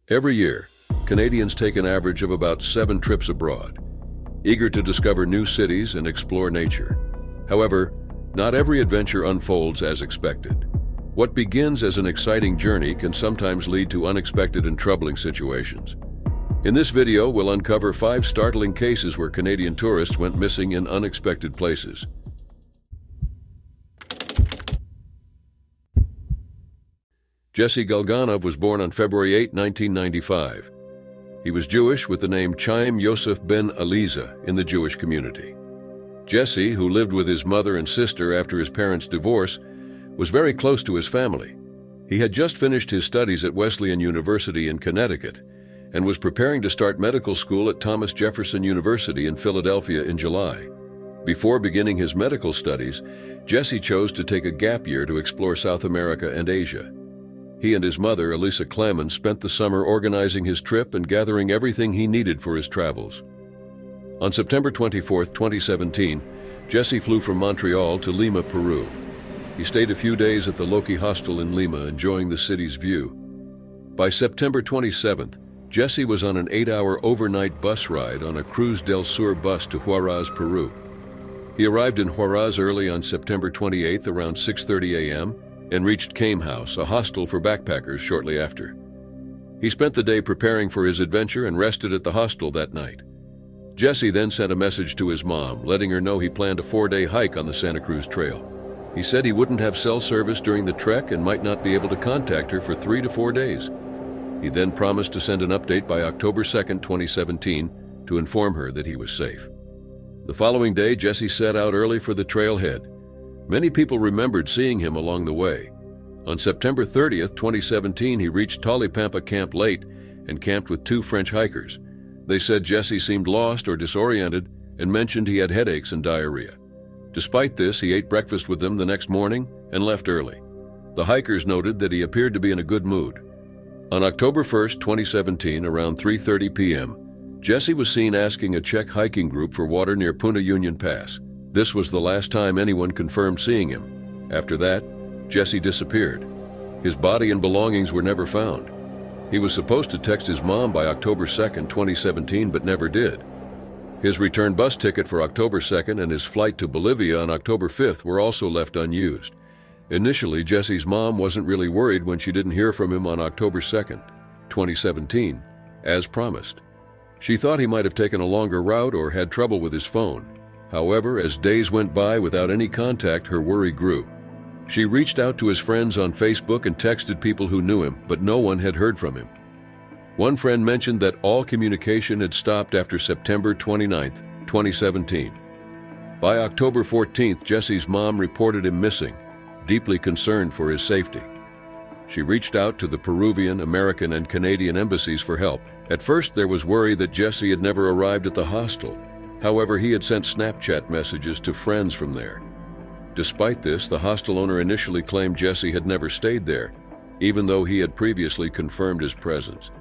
Every year, Canadians take an average of about 7 trips abroad, eager to discover new cities and explore nature. However, not every adventure unfolds as expected. What begins as an exciting journey can sometimes lead to unexpected and troubling situations. In this video, we'll uncover 5 startling cases where Canadian tourists went missing in unexpected places. Jesse Galganov was born on February 8, 1995. He was Jewish with the name Chaim Yosef ben Aliza in the Jewish community. Jesse, who lived with his mother and sister after his parents' divorce, was very close to his family. He had just finished his studies at Wesleyan University in Connecticut and was preparing to start medical school at Thomas Jefferson University in Philadelphia in July. Before beginning his medical studies, Jesse chose to take a gap year to explore South America and Asia. He and his mother, Elisa Clamon, spent the summer organizing his trip and gathering everything he needed for his travels. On September 24, 2017, Jesse flew from Montreal to Lima, Peru. He stayed a few days at the Loki Hostel in Lima, enjoying the city's view. By September 27th, Jesse was on an 8-hour overnight bus ride on a Cruz del Sur bus to Huaraz, Peru. He arrived in Huaraz early on September 28th around 6:30 a.m., and reached Came House, a hostel for backpackers, shortly after. He spent the day preparing for his adventure and rested at the hostel that night. Jesse then sent a message to his mom, letting her know he planned a 4-day hike on the Santa Cruz Trail. He said he wouldn't have cell service during the trek and might not be able to contact her for 3 to 4 days. He then promised to send an update by October 2, 2017, to inform her that he was safe. The following day, Jesse set out early for the trailhead. Many people remembered seeing him along the way. On September 30th, 2017, he reached Tolipampa Camp late and camped with 2 French hikers. They said Jesse seemed lost or disoriented and mentioned he had headaches and diarrhea. Despite this, he ate breakfast with them the next morning and left early. The hikers noted that he appeared to be in a good mood. On October 1st, 2017, around 3:30 p.m., Jesse was seen asking a Czech hiking group for water near Punta Union Pass. This was the last time anyone confirmed seeing him. After that, Jesse disappeared. His body and belongings were never found. He was supposed to text his mom by October 2nd, 2017, but never did. His return bus ticket for October 2nd and his flight to Bolivia on October 5th were also left unused. Initially, Jesse's mom wasn't really worried when she didn't hear from him on October 2nd, 2017, as promised. She thought he might have taken a longer route or had trouble with his phone. However, as days went by without any contact, her worry grew. She reached out to his friends on Facebook and texted people who knew him, but no one had heard from him. One friend mentioned that all communication had stopped after September 29, 2017. By October 14th, Jesse's mom reported him missing, deeply concerned for his safety. She reached out to the Peruvian, American, and Canadian embassies for help. At first, there was worry that Jesse had never arrived at the hostel. However, he had sent Snapchat messages to friends from there. Despite this, the hostel owner initially claimed Jesse had never stayed there, even though he had previously confirmed his presence.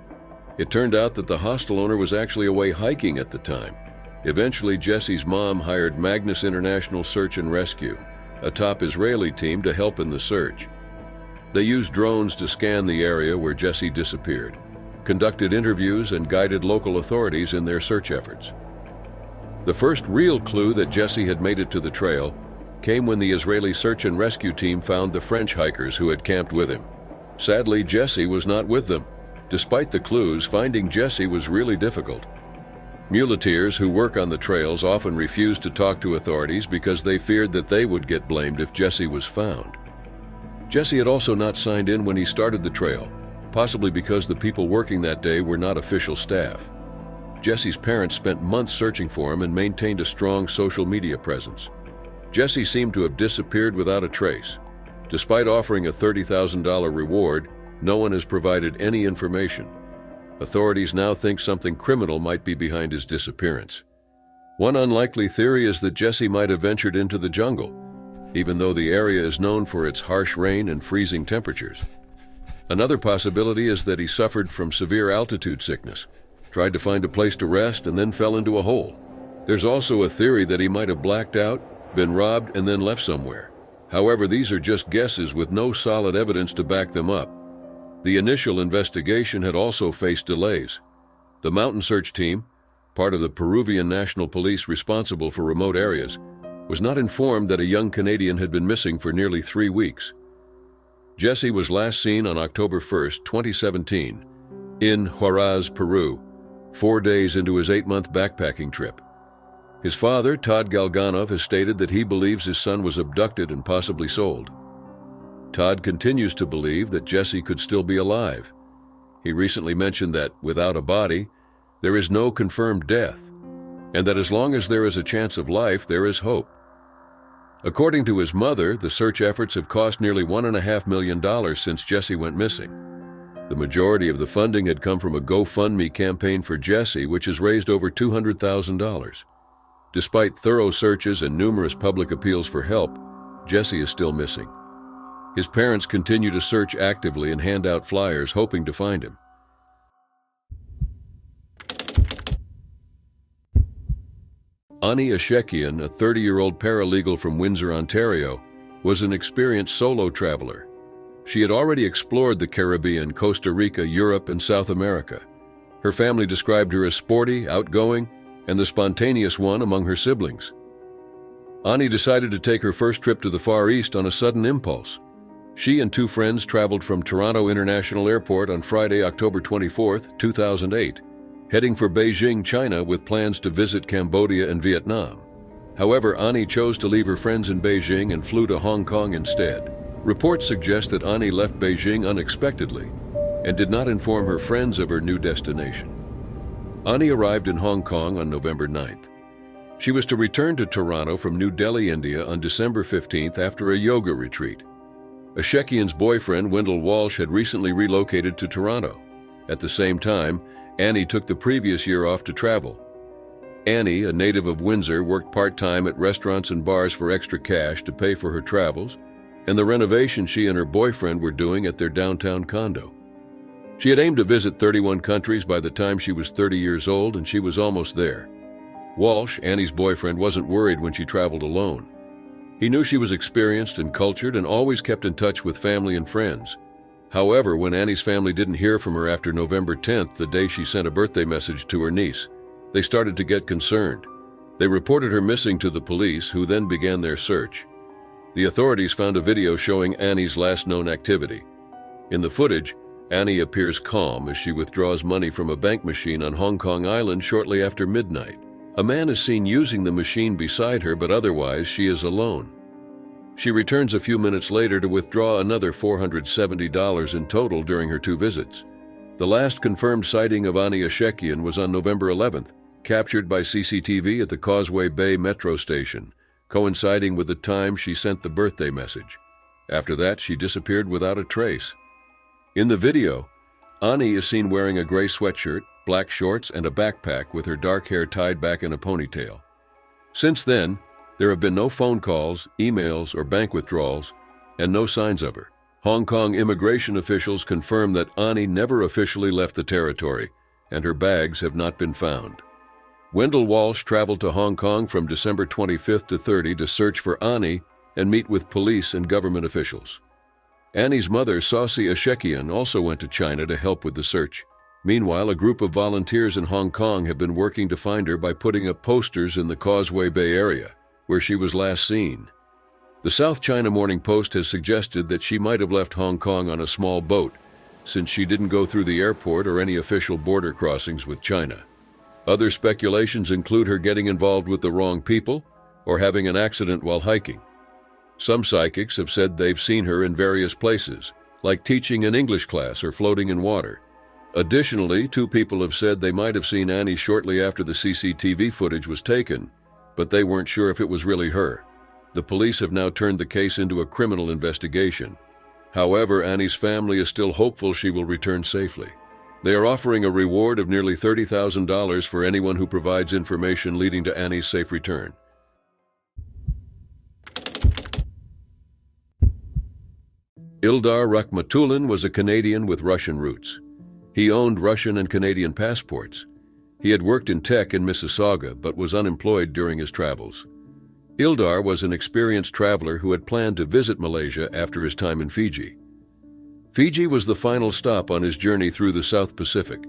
It turned out that the hostel owner was actually away hiking at the time. Eventually, Jesse's mom hired Magnus International Search and Rescue, a top Israeli team, to help in the search. They used drones to scan the area where Jesse disappeared, conducted interviews, and guided local authorities in their search efforts. The first real clue that Jesse had made it to the trail came when the Israeli search and rescue team found the French hikers who had camped with him. Sadly, Jesse was not with them. Despite the clues, finding Jesse was really difficult. Muleteers who work on the trails often refused to talk to authorities because they feared that they would get blamed if Jesse was found. Jesse had also not signed in when he started the trail, possibly because the people working that day were not official staff. Jesse's parents spent months searching for him and maintained a strong social media presence. Jesse seemed to have disappeared without a trace. Despite offering a $30,000 reward, no one has provided any information. Authorities now think something criminal might be behind his disappearance. One unlikely theory is that Jesse might have ventured into the jungle, even though the area is known for its harsh rain and freezing temperatures. Another possibility is that he suffered from severe altitude sickness, tried to find a place to rest, and then fell into a hole. There's also a theory that he might have blacked out, been robbed, and then left somewhere. However, these are just guesses with no solid evidence to back them up. The initial investigation had also faced delays. The mountain search team, part of the Peruvian National Police responsible for remote areas, was not informed that a young Canadian had been missing for nearly 3 weeks. Jesse was last seen on October 1, 2017, in Huaraz, Peru, 4 days into his 8-month backpacking trip. His father, Todd Galganov, has stated that he believes his son was abducted and possibly sold. Todd continues to believe that Jesse could still be alive. He recently mentioned that, without a body, there is no confirmed death, and that as long as there is a chance of life, there is hope. According to his mother, the search efforts have cost nearly $1.5 million since Jesse went missing. The majority of the funding had come from a GoFundMe campaign for Jesse, which has raised over $200,000. Despite thorough searches and numerous public appeals for help, Jesse is still missing. His parents continue to search actively and hand out flyers hoping to find him. Ani Ashekian, a 30-year-old paralegal from Windsor, Ontario, was an experienced solo traveler. She had already explored the Caribbean, Costa Rica, Europe, and South America. Her family described her as sporty, outgoing, and the spontaneous one among her siblings. Ani decided to take her first trip to the Far East on a sudden impulse. She and 2 friends traveled from Toronto International Airport on Friday, October 24, 2008, heading for Beijing, China, with plans to visit Cambodia and Vietnam. However, Ani chose to leave her friends in Beijing and flew to Hong Kong instead. Reports suggest that Ani left Beijing unexpectedly and did not inform her friends of her new destination. Ani arrived in Hong Kong on November 9th. She was to return to Toronto from New Delhi, India on December 15th after a yoga retreat. Ashekian's boyfriend, Wendell Walsh, had recently relocated to Toronto. At the same time, Annie took the previous year off to travel. Annie, a native of Windsor, worked part-time at restaurants and bars for extra cash to pay for her travels and the renovation she and her boyfriend were doing at their downtown condo. She had aimed to visit 31 countries by the time she was 30 years old, and she was almost there. Walsh, Annie's boyfriend, wasn't worried when she traveled alone. He knew she was experienced and cultured and always kept in touch with family and friends. However, when Annie's family didn't hear from her after November 10th, the day she sent a birthday message to her niece, they started to get concerned. They reported her missing to the police, who then began their search. The authorities found a video showing Annie's last known activity. In the footage, Annie appears calm as she withdraws money from a bank machine on Hong Kong Island shortly after midnight. A man is seen using the machine beside her, but otherwise she is alone. She returns a few minutes later to withdraw another $470 in total during her 2 visits. The last confirmed sighting of Ani Ashekian was on November 11th, captured by CCTV at the Causeway Bay metro station, coinciding with the time she sent the birthday message. After that, she disappeared without a trace. In the video, Ani is seen wearing a gray sweatshirt, black shorts, and a backpack with her dark hair tied back in a ponytail. Since then, there have been no phone calls, emails, or bank withdrawals, and no signs of her. Hong Kong immigration officials confirm that Ani never officially left the territory, and her bags have not been found. Wendell Walsh traveled to Hong Kong from December 25th to 30 to search for Ani and meet with police and government officials. Annie's mother, Saucy Ashekian, also went to China to help with the search. Meanwhile, a group of volunteers in Hong Kong have been working to find her by putting up posters in the Causeway Bay area, where she was last seen. The South China Morning Post has suggested that she might have left Hong Kong on a small boat, since she didn't go through the airport or any official border crossings with China. Other speculations include her getting involved with the wrong people or having an accident while hiking. Some psychics have said they've seen her in various places, like teaching an English class or floating in water. Additionally, 2 people have said they might have seen Annie shortly after the CCTV footage was taken, but they weren't sure if it was really her. The police have now turned the case into a criminal investigation. However, Annie's family is still hopeful she will return safely. They are offering a reward of nearly $30,000 for anyone who provides information leading to Annie's safe return. Ildar Rakhmatulin was a Canadian with Russian roots. He owned Russian and Canadian passports. He had worked in tech in Mississauga but was unemployed during his travels. Ildar was an experienced traveler who had planned to visit Malaysia after his time in Fiji. Fiji was the final stop on his journey through the South Pacific,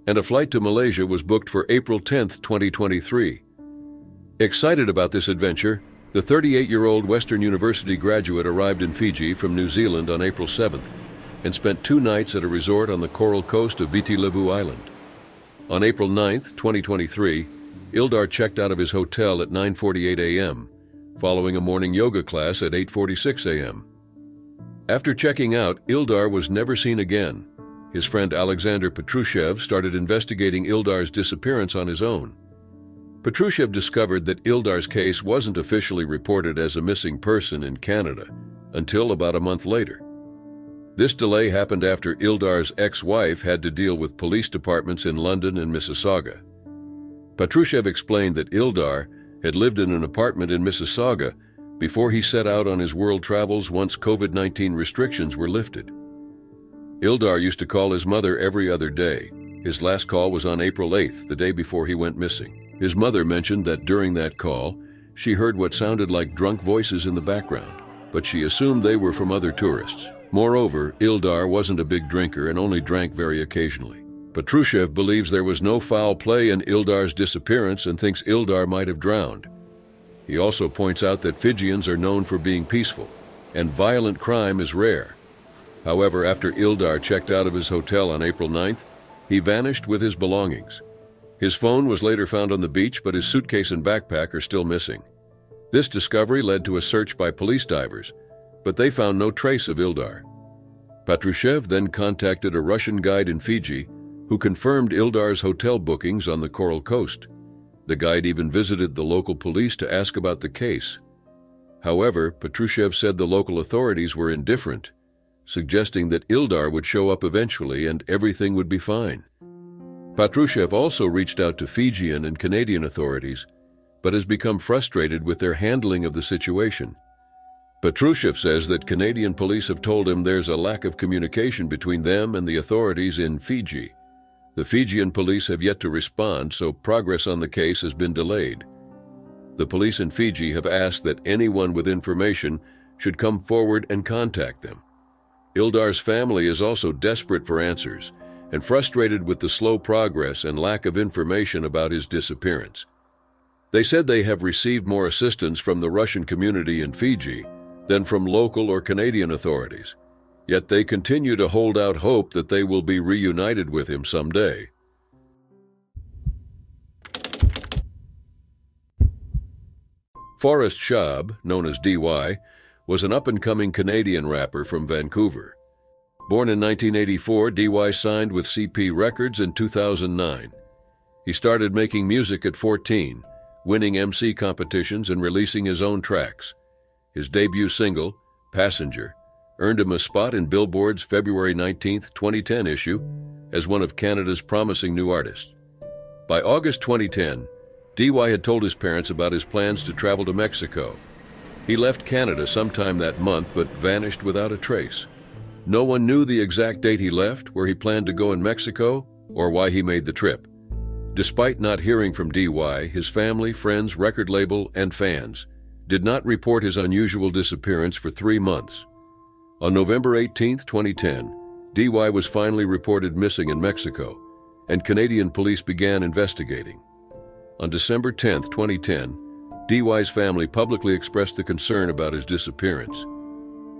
and a flight to Malaysia was booked for April 10, 2023. Excited about this adventure, the 38-year-old Western University graduate arrived in Fiji from New Zealand on April 7th and spent 2 nights at a resort on the coral coast of Viti Levu Island. On April 9, 2023, Ildar checked out of his hotel at 9:48 a.m., following a morning yoga class at 8:46 a.m. After checking out, Ildar was never seen again. His friend Alexander Petrushev started investigating Ildar's disappearance on his own. Petrushev discovered that Ildar's case wasn't officially reported as a missing person in Canada until about a month later. This delay happened after Ildar's ex-wife had to deal with police departments in London and Mississauga. Petrushev explained that Ildar had lived in an apartment in Mississauga before he set out on his world travels once COVID-19 restrictions were lifted. Ildar used to call his mother every other day. His last call was on April 8th, the day before he went missing. His mother mentioned that during that call, she heard what sounded like drunk voices in the background, but she assumed they were from other tourists. Moreover, Ildar wasn't a big drinker and only drank very occasionally. Petrushev believes there was no foul play in Ildar's disappearance and thinks Ildar might have drowned. He also points out that Fijians are known for being peaceful, and violent crime is rare. However, after Ildar checked out of his hotel on April 9th, he vanished with his belongings. His phone was later found on the beach, but his suitcase and backpack are still missing. This discovery led to a search by police divers, but they found no trace of Ildar. Petrushev then contacted a Russian guide in Fiji who confirmed Ildar's hotel bookings on the Coral Coast. The guide even visited the local police to ask about the case. However, Petrushev said the local authorities were indifferent, suggesting that Ildar would show up eventually and everything would be fine. Petrushev also reached out to Fijian and Canadian authorities, but has become frustrated with their handling of the situation. Petrushev says that Canadian police have told him there's a lack of communication between them and the authorities in Fiji. The Fijian police have yet to respond, so progress on the case has been delayed. The police in Fiji have asked that anyone with information should come forward and contact them. Ildar's family is also desperate for answers and frustrated with the slow progress and lack of information about his disappearance. They said they have received more assistance from the Russian community in Fiji than from local or Canadian authorities, yet they continue to hold out hope that they will be reunited with him someday. Forrest Schaub, known as DY, was an up-and-coming Canadian rapper from Vancouver. Born in 1984, DY signed with CP Records in 2009. He started making music at 14, winning MC competitions and releasing his own tracks. His debut single, Passenger, earned him a spot in Billboard's February 19, 2010 issue as one of Canada's promising new artists. By August 2010, DY had told his parents about his plans to travel to Mexico. He left Canada sometime that month but vanished without a trace. No one knew the exact date he left, where he planned to go in Mexico, or why he made the trip. Despite not hearing from DY, his family, friends, record label, and fans did not report his unusual disappearance for 3 months. On November 18, 2010, DY was finally reported missing in Mexico, and Canadian police began investigating. On December 10, 2010, DY's family publicly expressed the concern about his disappearance.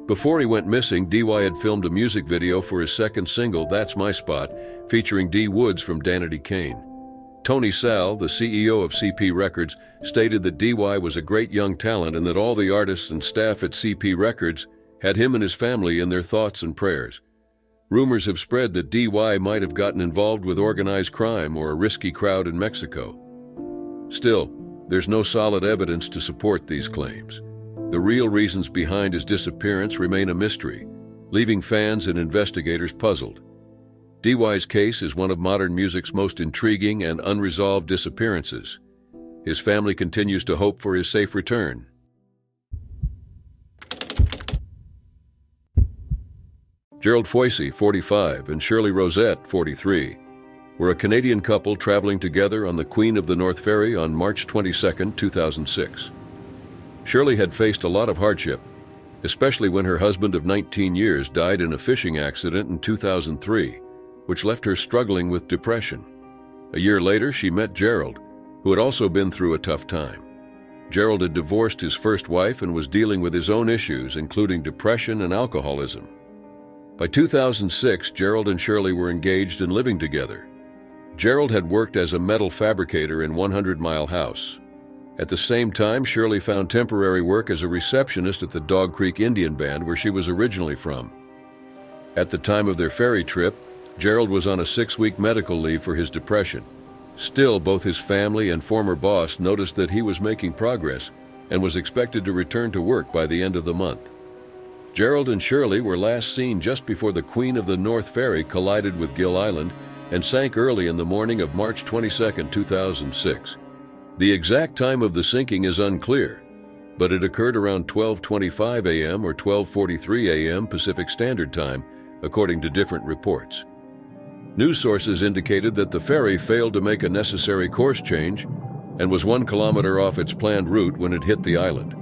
Before he went missing, DY had filmed a music video for his second single, That's My Spot, featuring D. Woods from Danity Kane. Tony Sal, the CEO of CP Records, stated that DY was a great young talent and that all the artists and staff at CP Records had him and his family in their thoughts and prayers. Rumors have spread that DY might have gotten involved with organized crime or a risky crowd in Mexico. Still, there's no solid evidence to support these claims. The real reasons behind his disappearance remain a mystery, leaving fans and investigators puzzled. DY's case is one of modern music's most intriguing and unresolved disappearances. His family continues to hope for his safe return. Gerald Foisey, 45, and Shirley Rosette, 43, were a Canadian couple traveling together on the Queen of the North Ferry on March 22, 2006. Shirley had faced a lot of hardship, especially when her husband of 19 years died in a fishing accident in 2003, which left her struggling with depression. A year later, she met Gerald, who had also been through a tough time. Gerald had divorced his first wife and was dealing with his own issues, including depression and alcoholism. By 2006, Gerald and Shirley were engaged and living together. Gerald had worked as a metal fabricator in 100 Mile House. At the same time, Shirley found temporary work as a receptionist at the Dog Creek Indian Band, where she was originally from. At the time of their ferry trip, Gerald was on a 6-week medical leave for his depression. Still, both his family and former boss noticed that he was making progress and was expected to return to work by the end of the month. Gerald and Shirley were last seen just before the Queen of the North ferry collided with Gill Island and sank early in the morning of March 22, 2006. The exact time of the sinking is unclear, but it occurred around 12:25 a.m. or 12:43 a.m. Pacific Standard Time, according to different reports. News sources indicated that the ferry failed to make a necessary course change and was 1 kilometer off its planned route when it hit the island.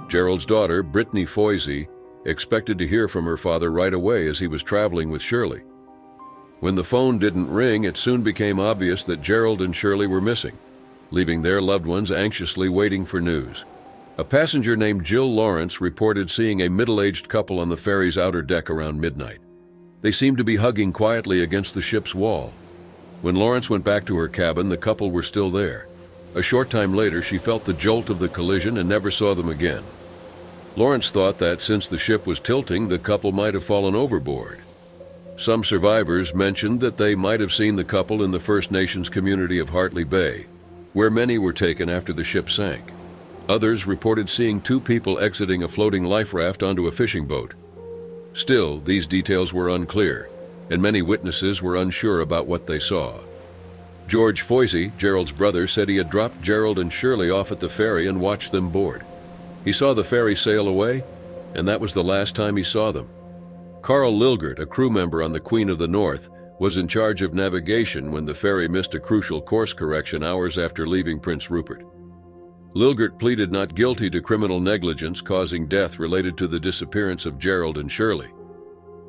Gerald's daughter, Brittany Foisey, expected to hear from her father right away as he was traveling with Shirley. When the phone didn't ring, it soon became obvious that Gerald and Shirley were missing, leaving their loved ones anxiously waiting for news. A passenger named Jill Lawrence reported seeing a middle-aged couple on the ferry's outer deck around midnight. They seemed to be hugging quietly against the ship's wall. When Lawrence went back to her cabin, the couple were still there. A short time later, she felt the jolt of the collision and never saw them again. Lawrence thought that since the ship was tilting, the couple might have fallen overboard. Some survivors mentioned that they might have seen the couple in the First Nations community of Hartley Bay, where many were taken after the ship sank. Others reported seeing 2 people exiting a floating life raft onto a fishing boat. Still, these details were unclear, and many witnesses were unsure about what they saw. George Foisey, Gerald's brother, said he had dropped Gerald and Shirley off at the ferry and watched them board. He saw the ferry sail away, and that was the last time he saw them. Carl Lilgert, a crew member on the Queen of the North, was in charge of navigation when the ferry missed a crucial course correction hours after leaving Prince Rupert. Lilgert pleaded not guilty to criminal negligence causing death related to the disappearance of Gerald and Shirley.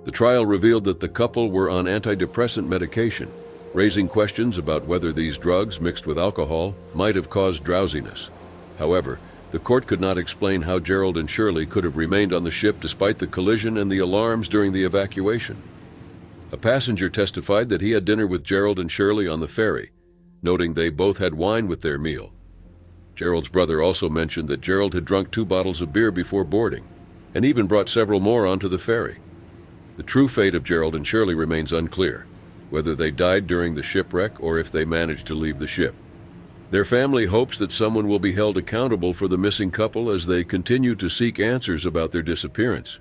The trial revealed that the couple were on antidepressant medication, raising questions about whether these drugs, mixed with alcohol, might have caused drowsiness. However, the court could not explain how Gerald and Shirley could have remained on the ship despite the collision and the alarms during the evacuation. A passenger testified that he had dinner with Gerald and Shirley on the ferry, noting they both had wine with their meal. Gerald's brother also mentioned that Gerald had drunk 2 bottles of beer before boarding, and even brought several more onto the ferry. The true fate of Gerald and Shirley remains unclear, whether they died during the shipwreck or if they managed to leave the ship. Their family hopes that someone will be held accountable for the missing couple as they continue to seek answers about their disappearance.